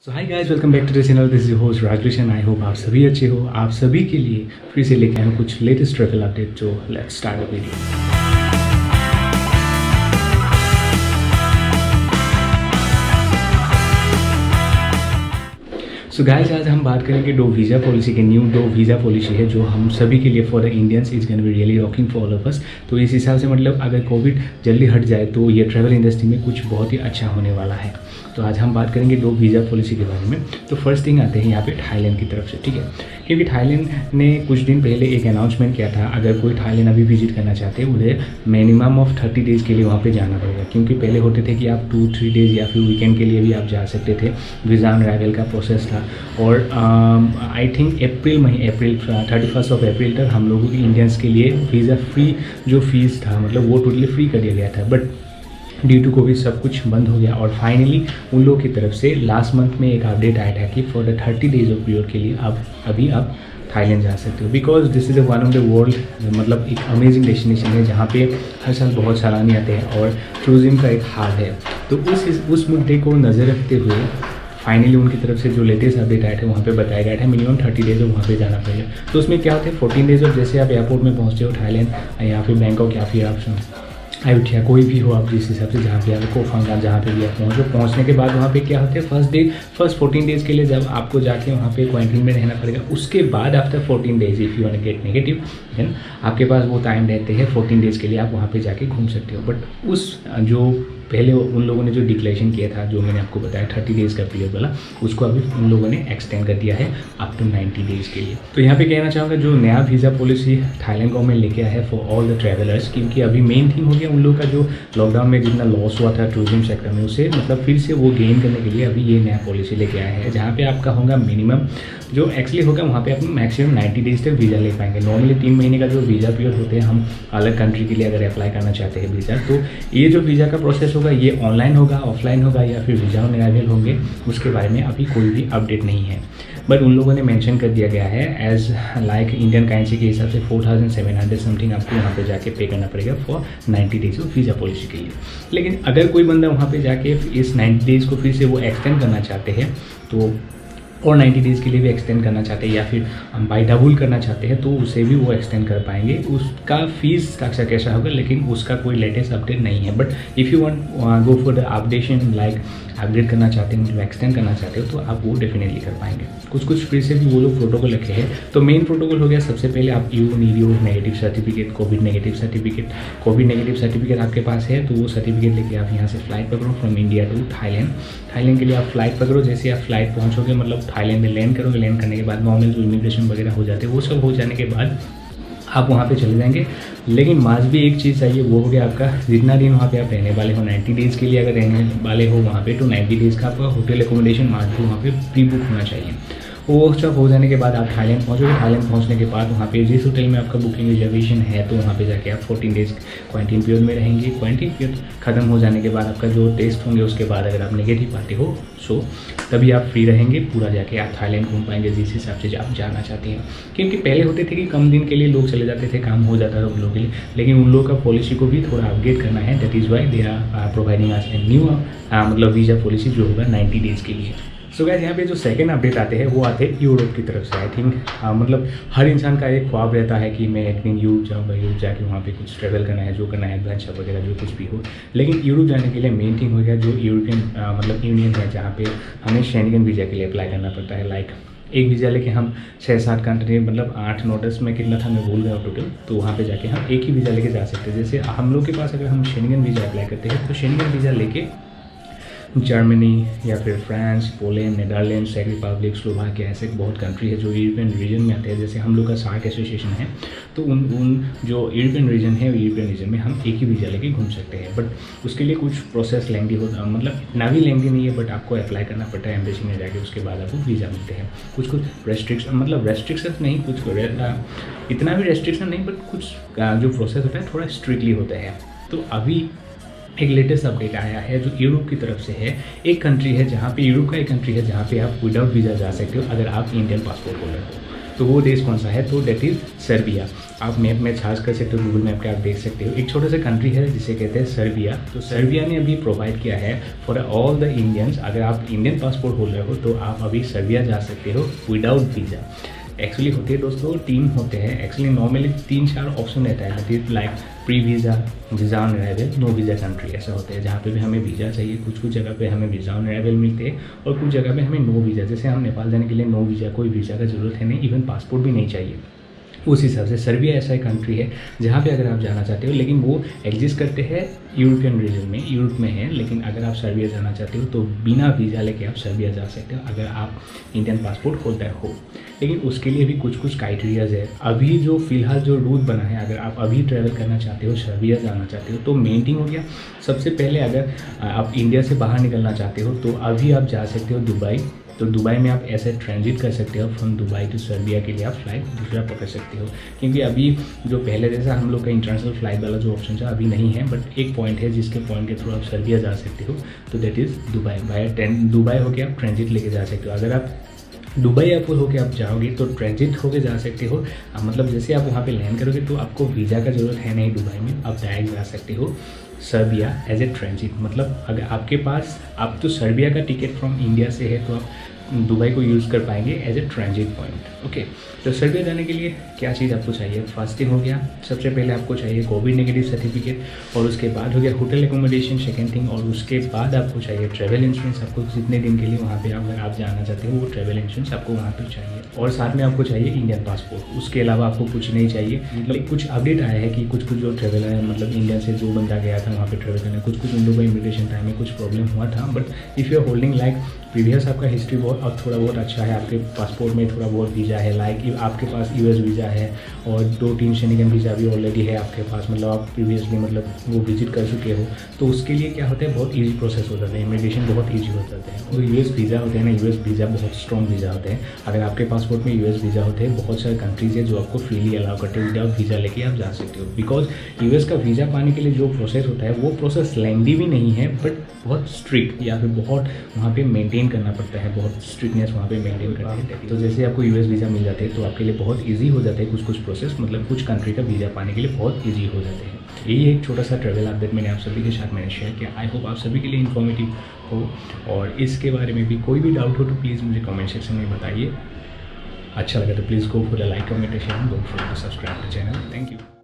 So hi guys, welcome back to the channel. This is your host Rajkrishna. I hope आप सभी अच्छे हो। आप सभी के लिए फिर से लेके आए कुछ लेटेस्ट ट्रैवल अपडेट। जो let's start the video. So guys, आज हम बात करेंगे दो वीज़ा पॉलिसी के दो वीज़ा पॉलिसी है जो हम सभी के लिए for the Indians is gonna be really rocking for all of us. तो इस हिसाब से मतलब अगर कोविड जल्दी हट जाए तो ये ट्रैवल इंडस्ट्री में कुछ बहुत ही अच्छा होने वाला है। तो आज हम बात करेंगे दो वीज़ा पॉलिसी के बारे में। तो फर्स्ट थिंग आते हैं यहाँ पे थाईलैंड की तरफ से, ठीक है। क्योंकि थाईलैंड ने कुछ दिन पहले एक अनाउंसमेंट किया था, अगर कोई थाईलैंड अभी विजिट करना चाहते हैं उन्हें मिनिमम ऑफ 30 डेज़ के लिए वहाँ पे जाना पड़ेगा। क्योंकि पहले होते थे कि आप 2-3 डेज़ या फिर वीकेंड के लिए भी आप जा सकते थे। वीज़ा ऑन अराइवल का प्रोसेस था और आई थिंक अप्रैल 31 अप्रैल तक हम लोगों की इंडियंस के लिए वीज़ा फ्री जो फीस था मतलब वो टोटली फ्री कर दिया गया था। बट ड्यू टू कोविड सब कुछ बंद हो गया और फाइनली उन लोगों की तरफ से लास्ट मंथ में एक अपडेट आया था कि for the 30 days of period के लिए आप थाईलैंड जा सकते हो। Because this is one of the world मतलब एक अमेजिंग डेस्टिनेशन है जहाँ पे हर साल बहुत सैलानी आते हैं और टूरिज्म का एक हाल है। तो उस मुद्दे को नज़र रखते हुए फाइनली उनकी तरफ से जो लेटेस्ट अपडेट आए थे वहाँ पे बताया गया था मिनिमम 30 डेज वहाँ पे जाना पड़ेगा। तो उसमें क्या होता है 14 डेज ऑफ जैसे आप एयरपोर्ट में पहुँचते हो थाईलैंड या फिर बैंकॉक या फिर आप अयोध्या कोई भी हो आप जिस हिसाब से जहाँ पे आपको फंगा जहाँ पे भी आप पहुँचने के बाद वहाँ पे क्या होता है फर्स्ट 14 डेज़ के लिए जब आपको जाके वहाँ पे क्वारंटीन में रहना पड़ेगा। उसके बाद after 14 days if you want get negative then आपके पास वो टाइम रहते हैं 14 डेज़ के लिए आप वहाँ पे जाके घूम सकते हो। बट उस जो पहले उन लोगों ने जो डिक्लेरेशन किया था जो मैंने आपको बताया 30 डेज़ का पीरियड वाला उसको अभी उन लोगों ने एक्सटेंड कर दिया है अप टू 90 डेज़ के लिए। तो यहाँ पे कहना चाहूँगा जो नया वीज़ा पॉलिसी थाईलैंड गवर्नमेंट लेके आया है फॉर ऑल द ट्रैवलर्स। क्योंकि अभी मेन थिंग हो गया उन लोगों का जो लॉकडाउन में जितना लॉस हुआ था टूरिज्म सेक्टर में उसे मतलब फिर से वो गेन करने के लिए अभी ये नया पॉलिसी लेके आया है जहाँ पे आपका होगा मिनिमम जो एक्चुअली होगा वहाँ पे आप मैक्सिमम 90 डेज़ तक वीज़ा ले पाएंगे। नॉर्मली 3 महीने का जो वीज़ा पीरियड होते हैं हम अलग कंट्री के लिए अगर अप्लाई करना चाहते हैं वीज़ा तो ये जो वीज़ा का प्रोसेस होगा ये ऑनलाइन होगा ऑफलाइन होगा या फिर वीज़ा ऑन अराइवल होंगे उसके बारे में अभी कोई भी अपडेट नहीं है। बट उन लोगों ने मेंशन कर दिया गया है एज लाइक इंडियन करेंसी के हिसाब से 4700 समथिंग आपको वहाँ पे जाके पे करना पड़ेगा for 90 days of visa policy के लिए। लेकिन अगर कोई बंदा वहाँ पे जाके इस 90 डेज़ को फिर से वो एक्सटेंड करना चाहते हैं तो और 90 डेज़ के लिए भी एक्सटेंड करना चाहते हैं या फिर हम बाई डबल करना चाहते हैं तो उसे भी वो एक्सटेंड कर पाएंगे। उसका फीस स्ट्रक्चर कैसा होगा लेकिन उसका कोई लेटेस्ट अपडेट नहीं है। But if you want go for the updation like upgrade करना चाहते हैं मतलब एक्सटेंड करना चाहते हो तो आप वो डेफिनेटली कर पाएंगे। कुछ फिर से भी वो लोग प्रोटोकॉल रखे हैं। तो मेन प्रोटोकॉल हो गया सबसे पहले आप you need your negative certificate Covid negative certificate आपके पास है तो वो सर्टिफिकेट लेके आप यहाँ से फ्लाइट पकड़ो फ्रॉम इंडिया टू थाईलैंड के लिए आप फ्लाइट पकड़ो। जैसे आप फ्लाइट पहुँचोगे मतलब थाईलैंड में लैंड करोगे। लैंड करने के बाद नॉर्मल जो इमिग्रेशन वगैरह हो जाते हैं वो सब हो जाने के बाद आप वहाँ पे चले जाएंगे। लेकिन मास भी एक चीज़ चाहिए वो हो गया आपका जितना दिन वहाँ पे आप रहने वाले हो 90 डेज़ के लिए अगर रहने वाले हो वहाँ पे तो 90 डेज़ का आपका होटल एकोमोडेशन मास भी वहाँ पे प्री बुक होना चाहिए। वो सब हो जाने के बाद आप थाईलैंड पहुँचोगे। थाईलैंड पहुँचने के बाद वहाँ पे जिस होटल में आपका बुकिंग रिजर्वेशन है तो वहाँ पे जाके आप 14 डेज़ क्वारंटीन पीरियड में रहेंगे। क्वारंटीन पीरियड खत्म हो जाने के बाद आपका जो टेस्ट होंगे उसके बाद अगर आप नेगेटिव आते हो सो तभी आप फ्री रहेंगे पूरा जाके आप थाईलैंड घूम पाएंगे जिस हिसाब से आप जाना चाहते हैं। क्योंकि पहले होते थे कि कम दिन के लिए लोग चले जाते थे काम हो जाता था उन लोगों के लिए। लेकिन उन लोगों का पॉलिसी को भी थोड़ा अपडेट करना है। That is why they are providing us a new मतलब वीज़ा पॉलिसी जो होगा 90 डेज़ के लिए। सो गाइस यहाँ पे जो सेकंड अपडेट आते हैं वो आते हैं यूरोप की तरफ से। आई थिंक मतलब हर इंसान का एक ख्वाब रहता है कि मैं एक दिन यूरोप जाऊँगा, यूरोप जाके वहाँ पे कुछ ट्रैवल करना है जो करना है एडवेंचर वगैरह जो कुछ भी हो। लेकिन यूरोप जाने के लिए मेन थिंग हो गया जो यूरोपियन मतलब यूनियन है जहाँ पे हमें शेंगन वीज़ा के लिए अप्लाई करना पड़ता है। लाइक एक वीज़ा लेके हम 6-7 कंट्री मतलब 8-9 में कितना था मैं भूल गया टोटल। तो वहाँ पे जाके हम एक ही वीज़ा लेके जा सकते हैं। जैसे हम लोग के पास अगर हम शेंगन वीज़ा अप्लाई करते हैं तो शेंगन वीज़ा लेके जर्मनी या फिर फ्रांस, पोलैंड, नीदरलैंड, चेक रिपब्लिक, स्लोवाकिया ऐसे बहुत कंट्री है जो यूरोपियन रीजन में आते हैं। जैसे हम लोग का सार्क एसोसिएशन है तो उन जो यूरोपियन रीजन है यूरोपियन रीजन में हम एक ही वीज़ा लेके घूम सकते हैं। बट उसके लिए कुछ प्रोसेस लेंदी होता मतलब इतना भी लेंदी नहीं है। बट आपको अप्लाई करना पड़ता है एम्बेसी में जाके उसके बाद आपको वीज़ा मिलते हैं। कुछ रेस्ट्रिक्शन मतलब रेस्ट्रिक्शन नहीं कुछ इतना भी रेस्ट्रिक्शन नहीं बट कुछ जो प्रोसेस होता है थोड़ा स्ट्रिक्टली होता है। तो अभी एक लेटेस्ट अपडेट आया है जो यूरोप की तरफ से है। एक कंट्री है जहाँ पे यूरोप का एक कंट्री है जहाँ पे आप विदाउट वीज़ा जा सकते हो अगर आप इंडियन पासपोर्ट होल्डर हो। तो वो देश कौन सा है तो डेट इज़ सर्बिया। आप मैप में सर्च कर सकते हो, गूगल मैप के आप देख सकते हो। एक छोटा सा कंट्री है जिसे कहते हैं सर्बिया। तो सर्बिया ने अभी प्रोवाइड किया है फॉर ऑल द इंडियंस, अगर आप इंडियन पासपोर्ट होल्डर हो तो आप अभी सर्बिया जा सकते हो विदाउट वीज़ा। एक्चुअली होते हैं दोस्तों 3 होते हैं, एक्चुअली नॉर्मली 3-4 ऑप्शन रहता है, like pre visa, visa on arrival, no visa country, ऐसा होते हैं जहाँ पे भी हमें वीज़ा चाहिए। कुछ जगह पे हमें वीज़ा ऑन अराइवल मिलते हैं और कुछ जगह पे हमें नो वीज़ा, जैसे हम नेपाल जाने के लिए नो वीज़ा, कोई वीज़ा का ज़रूरत है नहीं, इवन पासपोर्ट भी नहीं चाहिए। उस हिसाब से सर्बिया ऐसा एक कंट्री है जहाँ पे अगर आप जाना चाहते हो, लेकिन वो एग्जिस्ट करते हैं यूरोपियन रीजन में, यूरोप में है, लेकिन अगर आप सर्बिया जाना चाहते हो तो बिना वीज़ा लेके आप सर्बिया जा सकते हो अगर आप इंडियन पासपोर्ट होल्डर हो। लेकिन उसके लिए भी कुछ क्राइटेरियाज है। अभी जो फिलहाल जो रूट बना है, अगर आप अभी ट्रैवल करना चाहते हो, सर्बिया जाना चाहते हो, तो मेन थिंग हो गया सबसे पहले, अगर आप इंडिया से बाहर निकलना चाहते हो तो अभी आप जा सकते हो दुबई। तो दुबई में आप ऐसे ट्रांजिट कर सकते हो, फ्रॉम दुबई टू सर्बिया के लिए आप फ्लाइट दूसरा पकड़ सकते हो, क्योंकि अभी जो पहले जैसा हम लोग का इंटरनेशनल फ्लाइट वाला जो ऑप्शन था अभी नहीं है, बट एक पॉइंट है जिसके पॉइंट के थ्रू आप सर्बिया जा सकते हो, तो that is Dubai. By Dubai होके आप ट्रांजिट लेके जा सकते हो। अगर आप दुबई एयरपोर्ट होके आप जाओगे तो ट्रांजिट होके जा सकते हो, मतलब जैसे आप वहाँ पे लैंड करोगे तो आपको वीज़ा का ज़रूरत है नहीं दुबई में, आप डायरेक्ट जा सकते हो सर्बिया एज ए ट्रांजिट। मतलब अगर आपके पास, आप तो सर्बिया का टिकट फ्रॉम इंडिया से है तो आप दुबई को यूज़ कर पाएंगे as a transit point. Okay, तो सर्बिया जाने के लिए क्या चीज़ आपको चाहिए? फर्स्ट थिंग हो गया, सबसे पहले आपको चाहिए कोविड नेगेटिव सर्टिफिकेट, और उसके बाद हो गया होटल एकोमोडेशन, सेकेंड थिंग, और उसके बाद आपको चाहिए ट्रैवल इंश्योरेंस। आपको जितने दिन के लिए वहाँ पे अगर आप जाना चाहते हो वो ट्रैवल इंश्योरेंस आपको वहाँ पे चाहिए, और साथ में आपको चाहिए इंडियन पासपोर्ट। उसके अलावा आपको कुछ नहीं चाहिए। मतलब कुछ अपडेट आया है कि कुछ जो ट्रैवलर है, मतलब इंडिया से जो बंदा गया था वहाँ पे ट्रैवल करने, कुछ उन लोगों का इमिग्रेशन टाइम में कुछ प्रॉब्लम हुआ था, but if you are holding like previous आपका हिस्ट्री बहुत और थोड़ा बहुत अच्छा है, आपके पासपोर्ट में थोड़ा बहुत वीज़ा है, लाइक आपके पास यूएस वीज़ा है और 2-3 शेंगेन वीज़ा भी ऑलरेडी है आपके पास, मतलब आप प्रीवियसली मतलब वो विजिट कर चुके हो, तो उसके लिए क्या होता है, बहुत ईजी प्रोसेस हो जाता है, इमिग्रेशन बहुत ईजी हो जाता है। और यूएस वीज़ा होते हैं ना, यूएस वीज़ा बहुत स्ट्रॉन्ग वीज़ा होते हैं। अगर आपके पासपोर्ट में यूएस वीज़ा होते हैं, बहुत सारे कंट्रीज़ है जो आपको फ्रीली अलाउ करते हैं, विदाउट वीज़ा लेके आप जा सकते हो। बिकॉज यूएस का वीज़ा पाने के लिए जो प्रोसेस होता है वो प्रोसेस लेंदी भी नहीं है, बट बहुत स्ट्रिक्ट, या फिर बहुत वहाँ पे मेंटेन करना पड़ता है, बहुत स्ट्रिक्टनेस वहाँ पे मेंटेन करते हैं। तो जैसे आपको यूएस वीज़ा मिल जाते हैं तो आपके लिए बहुत इजी हो जाता है कुछ प्रोसेस, मतलब कुछ कंट्री का वीज़ा पाने के लिए बहुत इजी हो जाते हैं। यही एक छोटा सा ट्रैवल अपडेट मैंने आप सभी के साथ मैंने शेयर किया। आई होप आप सभी के लिए इन्फॉर्मेटिव हो, और इसके बारे में भी कोई भी डाउट हो तो प्लीज़ मुझे कमेंट सेक्शन में बताइए। अच्छा लगा तो please go for a like, comment, share, don't forget to subscribe the channel. Thank you.